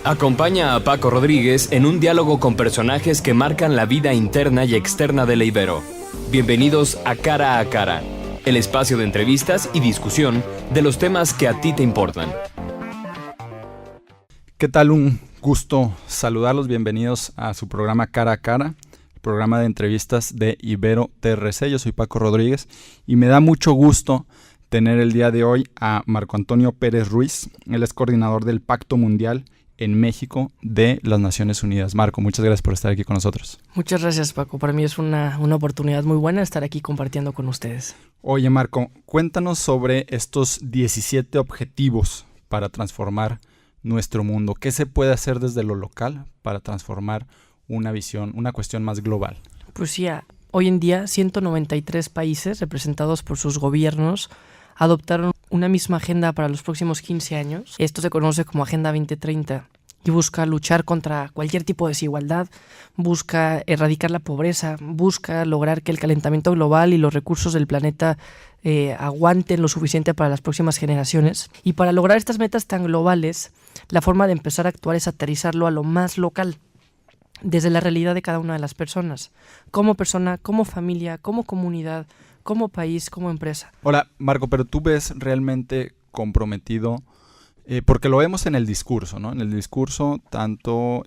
Acompaña a Paco Rodríguez en un diálogo con personajes que marcan la vida interna y externa de la Ibero. Bienvenidos a Cara, el espacio de entrevistas y discusión de los temas que a ti te importan. ¿Qué tal? Un gusto saludarlos. Bienvenidos a su programa Cara a Cara, el programa de entrevistas de Ibero TRC. Yo soy Paco Rodríguez y me da mucho gusto tener el día de hoy a Marco Antonio Pérez Ruiz. Él es coordinador del Pacto Mundial en México de las Naciones Unidas. Marco, muchas gracias por estar aquí con nosotros. Muchas gracias, Paco. Para mí es una oportunidad muy buena estar aquí compartiendo con ustedes. Oye, Marco, cuéntanos sobre estos 17 objetivos para transformar nuestro mundo. ¿Qué se puede hacer desde lo local para transformar una visión, una cuestión más global? Pues sí, hoy en día 193 países representados por sus gobiernos adoptaron una misma agenda para los próximos 15 años. Esto se conoce como Agenda 2030 y busca luchar contra cualquier tipo de desigualdad, busca erradicar la pobreza, busca lograr que el calentamiento global y los recursos del planeta aguanten lo suficiente para las próximas generaciones. Y para lograr estas metas tan globales, la forma de empezar a actuar es aterrizarlo a lo más local, desde la realidad de cada una de las personas, como persona, como familia, como comunidad, como país, como empresa. Ahora, Marco, pero tú ves realmente comprometido, porque lo vemos en el discurso, ¿no? En el discurso, tanto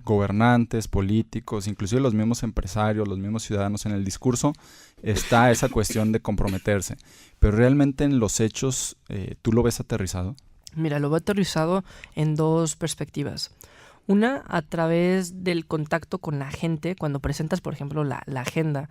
gobernantes, políticos, inclusive los mismos empresarios, los mismos ciudadanos, en el discurso está esa cuestión de comprometerse. Pero realmente en los hechos, ¿tú lo ves aterrizado? Mira, lo veo aterrizado en dos perspectivas. Una, a través del contacto con la gente, cuando presentas, por ejemplo, la agenda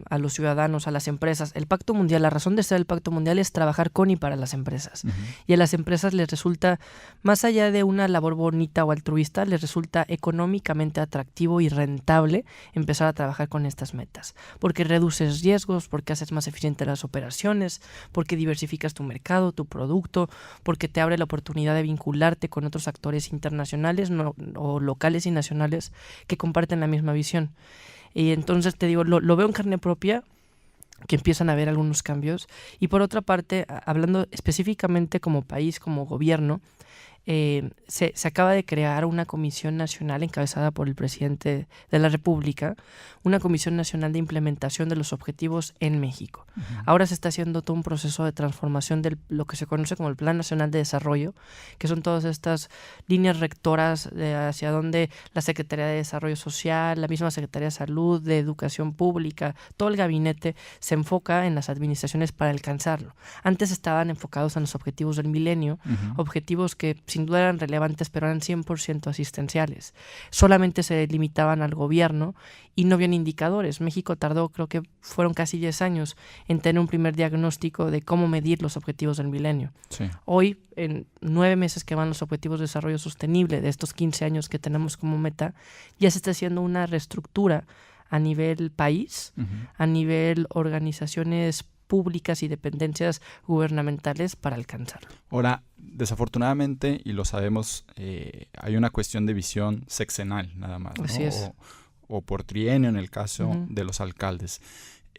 a los ciudadanos, a las empresas. El Pacto Mundial, la razón de ser el Pacto Mundial es trabajar con y para las empresas. Uh-huh. Y a las empresas les resulta, más allá de una labor bonita o altruista, les resulta económicamente atractivo y rentable empezar a trabajar con estas metas. Porque reduces riesgos, porque haces más eficientes las operaciones, porque diversificas tu mercado, tu producto, porque te abre la oportunidad de vincularte con otros actores internacionales o locales y nacionales que comparten la misma visión. Y entonces te digo, lo veo en carne propia, que empiezan a haber algunos cambios. Y por otra parte, hablando específicamente como país, como gobierno, se acaba de crear una comisión nacional encabezada por el presidente de la República, una comisión nacional de implementación de los objetivos en México. Uh-huh. Ahora se está haciendo todo un proceso de transformación de lo que se conoce como el Plan Nacional de Desarrollo, que son todas estas líneas rectoras hacia donde la Secretaría de Desarrollo Social, la misma Secretaría de Salud, de Educación Pública, todo el gabinete se enfoca en las administraciones para alcanzarlo. Antes estaban enfocados en los objetivos del milenio, uh-huh. Objetivos que sin duda eran relevantes, pero eran 100% asistenciales. Solamente se limitaban al gobierno y no habían indicadores. México tardó, creo que fueron casi 10 años en tener un primer diagnóstico de cómo medir los objetivos del milenio. Sí. Hoy, en 9 meses que van los objetivos de desarrollo sostenible de estos 15 años que tenemos como meta, ya se está haciendo una reestructura a nivel país, uh-huh. A nivel organizaciones públicas y dependencias gubernamentales para alcanzarlo. Ahora, desafortunadamente, y lo sabemos, hay una cuestión de visión sexenal nada más, ¿no? Así es. O por trienio en el caso uh-huh. de los alcaldes.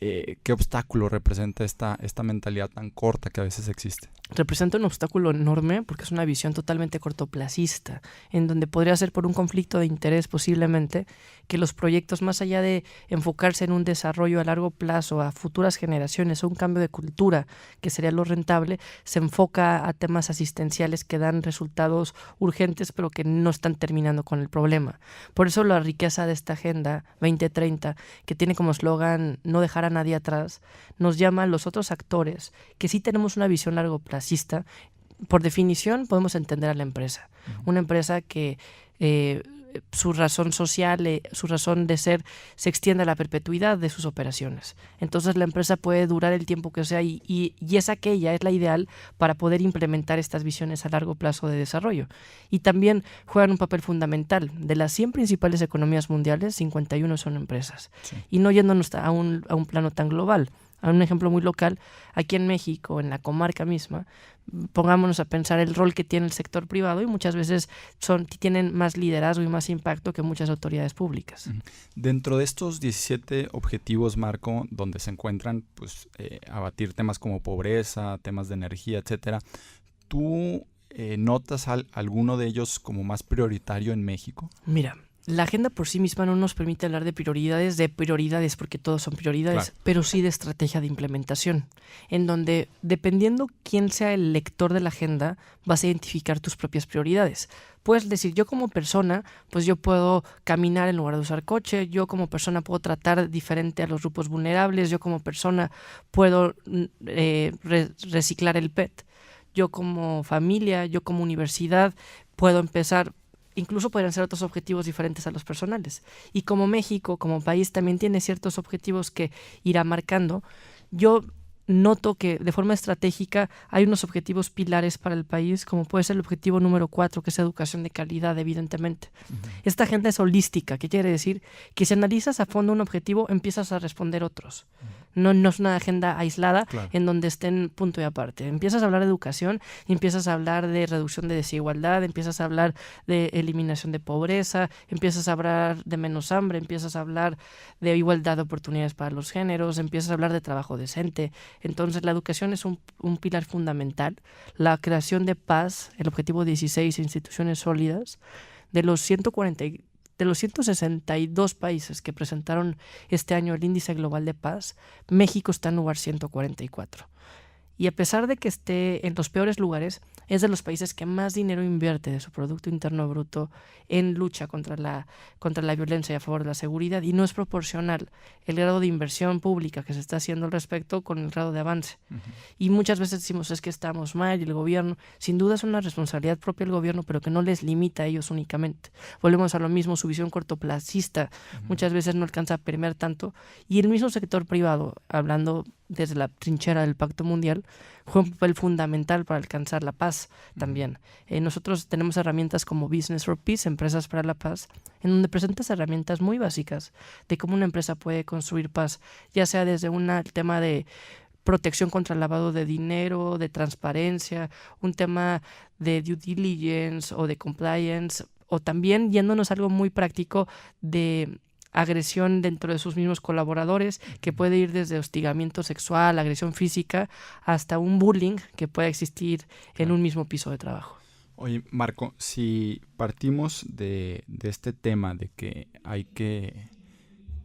¿Qué obstáculo representa esta mentalidad tan corta que a veces existe? Representa un obstáculo enorme porque es una visión totalmente cortoplacista, en donde podría ser por un conflicto de interés posiblemente que los proyectos, más allá de enfocarse en un desarrollo a largo plazo, a futuras generaciones o un cambio de cultura, que sería lo rentable, se enfoca a temas asistenciales que dan resultados urgentes pero que no están terminando con el problema. Por eso la riqueza de esta Agenda 2030, que tiene como eslogan no dejar a nadie atrás, nos llama a los otros actores que sí tenemos una visión largoplacista. Por definición podemos entender a la empresa, una empresa que su razón social, su razón de ser se extiende a la perpetuidad de sus operaciones. Entonces la empresa puede durar el tiempo que sea y es aquella, es la ideal para poder implementar estas visiones a largo plazo de desarrollo. Y también juegan un papel fundamental. De las 100 principales economías mundiales, 51 son empresas. Sí. Y no yéndonos a un plano tan global. A un ejemplo muy local, aquí en México, en la comarca misma, pongámonos a pensar el rol que tiene el sector privado y muchas veces tienen más liderazgo y más impacto que muchas autoridades públicas. Dentro de estos 17 objetivos, Marco, donde se encuentran abatir temas como pobreza, temas de energía, etcétera, ¿tú ¿notas alguno de ellos como más prioritario en México? Mira, la agenda por sí misma no nos permite hablar de prioridades, porque todos son prioridades, Claro. pero sí de estrategia de implementación, en donde, dependiendo quién sea el lector de la agenda, vas a identificar tus propias prioridades. Puedes decir, yo como persona, pues yo puedo caminar en lugar de usar coche, yo como persona puedo tratar diferente a los grupos vulnerables, yo como persona puedo reciclar el PET, yo como familia, yo como universidad puedo empezar. Incluso podrían ser otros objetivos diferentes a los personales. Y como México, como país, también tiene ciertos objetivos que irá marcando. Yo noto que de forma estratégica hay unos objetivos pilares para el país, como puede ser el objetivo número 4, que es educación de calidad, evidentemente. Esta agenda es holística, que quiere decir que si analizas a fondo un objetivo, empiezas a responder otros. No es una agenda aislada, Claro. en donde estén punto y aparte. Empiezas a hablar de educación, empiezas a hablar de reducción de desigualdad, empiezas a hablar de eliminación de pobreza, empiezas a hablar de menos hambre, empiezas a hablar de igualdad de oportunidades para los géneros, empiezas a hablar de trabajo decente. Entonces, la educación es un pilar fundamental. La creación de paz, el objetivo 16, instituciones sólidas, de los 162 países que presentaron este año el Índice Global de Paz, México está en lugar 144. Y a pesar de que esté en los peores lugares, es de los países que más dinero invierte de su Producto Interno Bruto en lucha contra la violencia y a favor de la seguridad, y no es proporcional el grado de inversión pública que se está haciendo al respecto con el grado de avance. Y muchas veces decimos, es que estamos mal, y el gobierno, sin duda es una responsabilidad propia del gobierno, pero que no les limita a ellos únicamente. Volvemos a lo mismo, su visión cortoplacista muchas veces no alcanza a permear tanto, y el mismo sector privado, hablando desde la trinchera del Pacto Mundial, juega un papel fundamental para alcanzar la paz también. Nosotros tenemos herramientas como Business for Peace, Empresas para la Paz, en donde presentas herramientas muy básicas de cómo una empresa puede construir paz, ya sea desde el tema de protección contra el lavado de dinero, de transparencia, un tema de due diligence o de compliance, o también yéndonos a algo muy práctico de agresión dentro de sus mismos colaboradores, que puede ir desde hostigamiento sexual, agresión física, hasta un bullying que pueda existir en un mismo piso de trabajo. Oye, Marco, si partimos de este tema de que hay que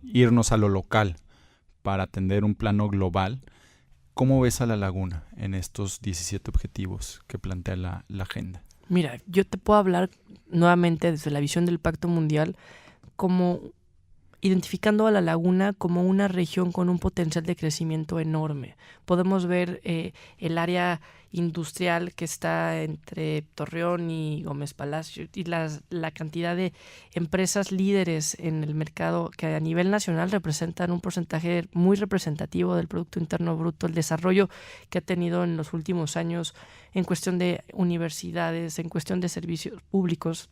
irnos a lo local para atender un plano global, ¿cómo ves a la laguna en estos 17 objetivos que plantea la agenda? Mira, yo te puedo hablar nuevamente desde la visión del Pacto Mundial, como identificando a la laguna como una región con un potencial de crecimiento enorme. Podemos ver el área industrial que está entre Torreón y Gómez Palacio, y la cantidad de empresas líderes en el mercado que a nivel nacional representan un porcentaje muy representativo del Producto Interno Bruto, el desarrollo que ha tenido en los últimos años en cuestión de universidades, en cuestión de servicios públicos.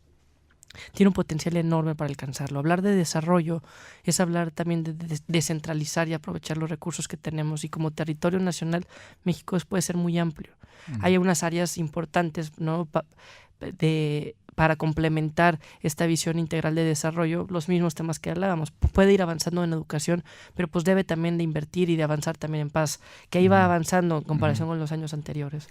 Tiene un potencial enorme para alcanzarlo. Hablar de desarrollo es hablar también de descentralizar y aprovechar los recursos que tenemos, y como territorio nacional México puede ser muy amplio. Hay unas áreas importantes, ¿no?, para complementar esta visión integral de desarrollo, los mismos temas que hablábamos. Puede ir avanzando en educación, pero pues debe también de invertir y de avanzar también en paz, que ahí va avanzando en comparación con los años anteriores.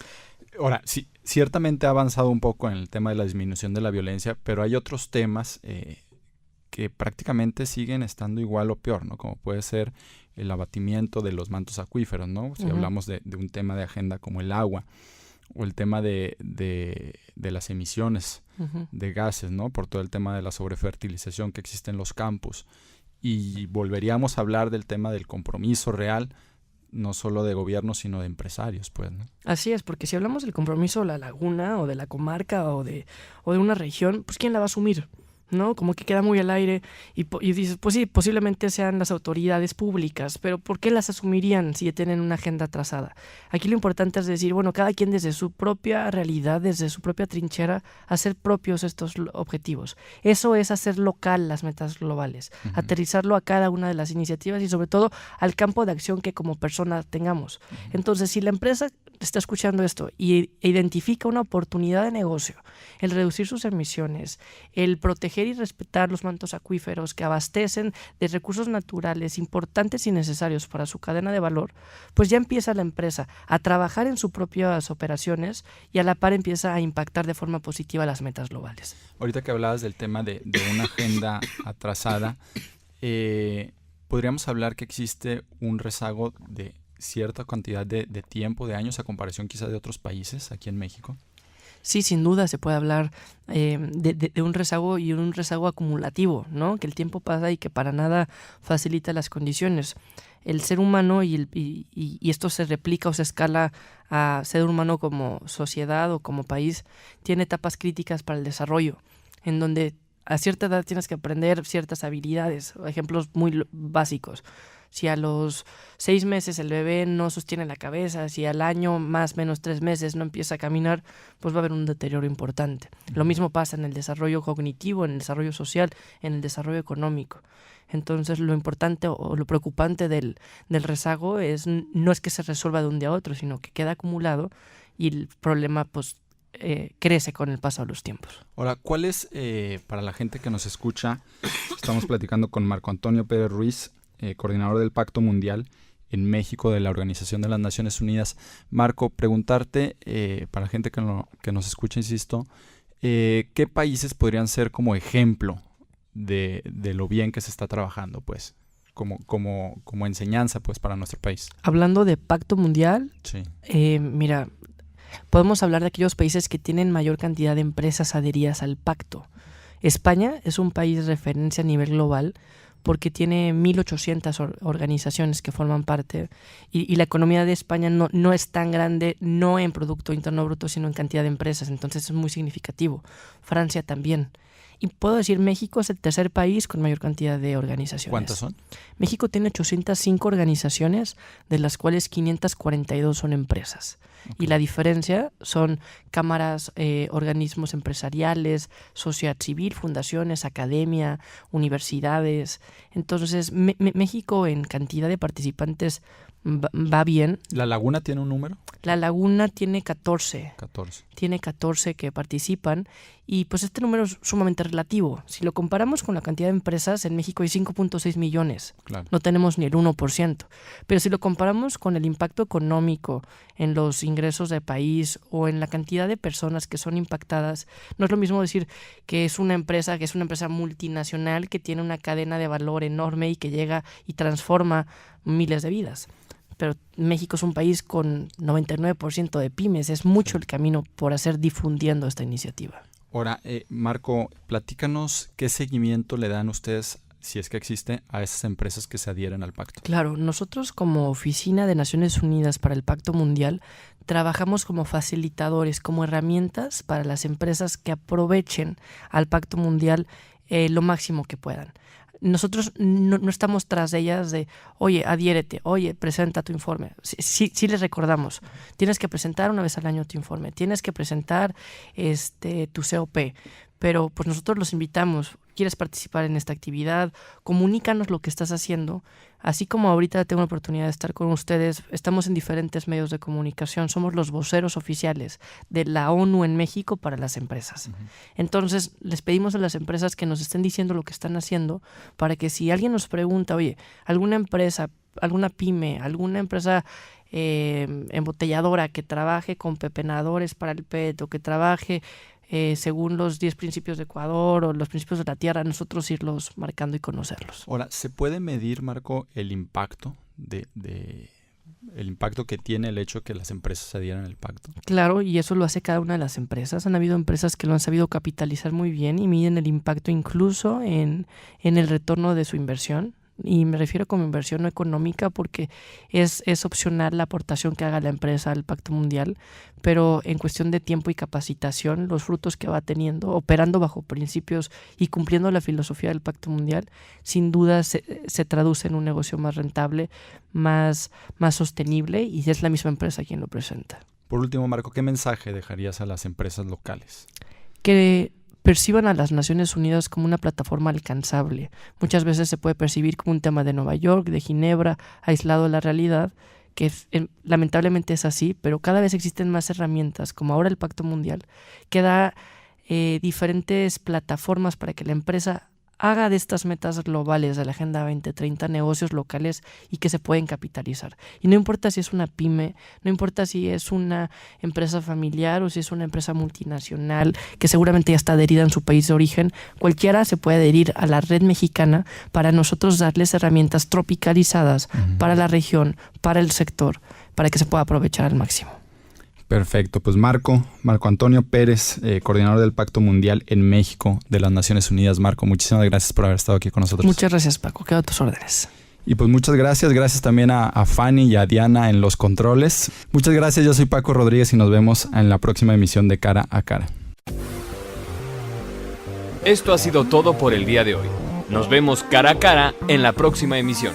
Ahora, sí, ciertamente ha avanzado un poco en el tema de la disminución de la violencia, pero hay otros temas que prácticamente siguen estando igual o peor, ¿no? Como puede ser el abatimiento de los mantos acuíferos, ¿no? Si hablamos de un tema de agenda como el agua, o el tema de las emisiones de gases, ¿no? Por todo el tema de la sobrefertilización que existe en los campos. Y volveríamos a hablar del tema del compromiso real, no solo de gobierno, sino de empresarios, pues, ¿no? Así es, porque si hablamos del compromiso de la laguna o de la comarca o de una región, pues ¿quién la va a asumir? ¿No? Como que queda muy al aire y dices, pues sí, posiblemente sean las autoridades públicas, pero ¿por qué las asumirían si ya tienen una agenda trazada? Aquí lo importante es decir, bueno, cada quien desde su propia realidad, desde su propia trinchera, hacer propios estos objetivos. Eso es hacer local las metas globales, aterrizarlo a cada una de las iniciativas y sobre todo al campo de acción que como persona tengamos. Entonces, si está escuchando esto e identifica una oportunidad de negocio, el reducir sus emisiones, el proteger y respetar los mantos acuíferos que abastecen de recursos naturales importantes y necesarios para su cadena de valor, pues ya empieza la empresa a trabajar en sus propias operaciones y a la par empieza a impactar de forma positiva las metas globales. Ahorita que hablabas del tema de una agenda atrasada, podríamos hablar que existe un rezago de cierta cantidad de tiempo, de años, a comparación quizá de otros países aquí en México. Sí, sin duda se puede hablar de un rezago y un rezago acumulativo, ¿no? Que el tiempo pasa y que para nada facilita las condiciones. El ser humano y esto se replica o se escala a ser humano como sociedad o como país, tiene etapas críticas para el desarrollo, en donde a cierta edad tienes que aprender ciertas habilidades, ejemplos muy básicos. Si a los 6 meses el bebé no sostiene la cabeza, si al año más menos 3 meses no empieza a caminar, pues va a haber un deterioro importante. Lo mismo pasa en el desarrollo cognitivo, en el desarrollo social, en el desarrollo económico. Entonces lo importante o lo preocupante del rezago no es que se resuelva de un día a otro, sino que queda acumulado y el problema pues crece con el paso de los tiempos. Ahora, ¿cuál es, para la gente que nos escucha, estamos platicando con Marco Antonio Pérez Ruiz, coordinador del Pacto Mundial en México de la Organización de las Naciones Unidas. Marco, preguntarte, para la gente que nos escucha, insisto, ¿qué países podrían ser como ejemplo de lo bien que se está trabajando, pues, como enseñanza, pues, para nuestro país? Hablando de Pacto Mundial, sí. Mira, podemos hablar de aquellos países que tienen mayor cantidad de empresas adheridas al pacto. España es un país de referencia a nivel global porque tiene 1.800 organizaciones que forman parte y la economía de España no es tan grande, no en Producto Interno Bruto, sino en cantidad de empresas, entonces es muy significativo. Francia también. Y puedo decir, México es el tercer país con mayor cantidad de organizaciones. ¿Cuántas son? México tiene 805 organizaciones, de las cuales 542 son empresas. Okay. Y la diferencia son cámaras, organismos empresariales, sociedad civil, fundaciones, academia, universidades. Entonces, México en cantidad de participantes va bien. ¿La Laguna tiene un número? La Laguna tiene 14. 14. Tiene 14 que participan y pues este número es sumamente relativo. Si lo comparamos con la cantidad de empresas, en México hay 5.6 millones. Claro. No tenemos ni el 1%. Pero si lo comparamos con el impacto económico en los ingresos del país o en la cantidad de personas que son impactadas, no es lo mismo decir que es una empresa multinacional que tiene una cadena de valor enorme y que llega y transforma miles de vidas. Pero México es un país con 99% de pymes. Es mucho el camino por hacer difundiendo esta iniciativa. Ahora, Marco, platícanos qué seguimiento le dan ustedes, si es que existe, a esas empresas que se adhieren al pacto. Claro, nosotros como Oficina de Naciones Unidas para el Pacto Mundial trabajamos como facilitadores, como herramientas para las empresas que aprovechen al Pacto Mundial lo máximo que puedan. Nosotros no estamos tras de ellas de, oye, adhiérete, oye, presenta tu informe. Sí les recordamos, tienes que presentar una vez al año tu informe, tienes que presentar tu COP, pero pues nosotros los invitamos, quieres participar en esta actividad, comunícanos lo que estás haciendo. Así como ahorita tengo la oportunidad de estar con ustedes, estamos en diferentes medios de comunicación, somos los voceros oficiales de la ONU en México para las empresas. Uh-huh. Entonces, les pedimos a las empresas que nos estén diciendo lo que están haciendo para que si alguien nos pregunta, oye, alguna empresa, alguna pyme, alguna empresa embotelladora que trabaje con pepenadores para el PET o que trabaje según los 10 principios de Ecuador o los principios de la Tierra, nosotros irlos marcando y conocerlos. Ahora, ¿se puede medir, Marco, el impacto el impacto que tiene el hecho que las empresas se adhieran al pacto? Claro, y eso lo hace cada una de las empresas. Han habido empresas que lo han sabido capitalizar muy bien y miden el impacto incluso en el retorno de su inversión. Y me refiero como inversión no económica porque es opcional la aportación que haga la empresa al Pacto Mundial, pero en cuestión de tiempo y capacitación, los frutos que va teniendo, operando bajo principios y cumpliendo la filosofía del Pacto Mundial, sin duda se traduce en un negocio más rentable, más sostenible, y es la misma empresa quien lo presenta. Por último, Marco, ¿qué mensaje dejarías a las empresas locales? Que perciban a las Naciones Unidas como una plataforma alcanzable. Muchas veces se puede percibir como un tema de Nueva York, de Ginebra, aislado de la realidad, que lamentablemente es así, pero cada vez existen más herramientas, como ahora el Pacto Mundial, que da diferentes plataformas para que la empresa haga de estas metas globales de la Agenda 2030 negocios locales y que se pueden capitalizar. Y no importa si es una pyme, no importa si es una empresa familiar o si es una empresa multinacional que seguramente ya está adherida en su país de origen, cualquiera se puede adherir a la red mexicana para nosotros darles herramientas tropicalizadas para la región, para el sector, para que se pueda aprovechar al máximo. Perfecto, pues Marco Antonio Pérez, coordinador del Pacto Mundial en México de las Naciones Unidas. Marco, muchísimas gracias por haber estado aquí con nosotros. Muchas gracias, Paco, quedo a tus órdenes. Y pues muchas gracias también a Fanny y a Diana en los controles. Muchas gracias, yo soy Paco Rodríguez y nos vemos en la próxima emisión de Cara a Cara. Esto ha sido todo por el día de hoy. Nos vemos cara a cara en la próxima emisión.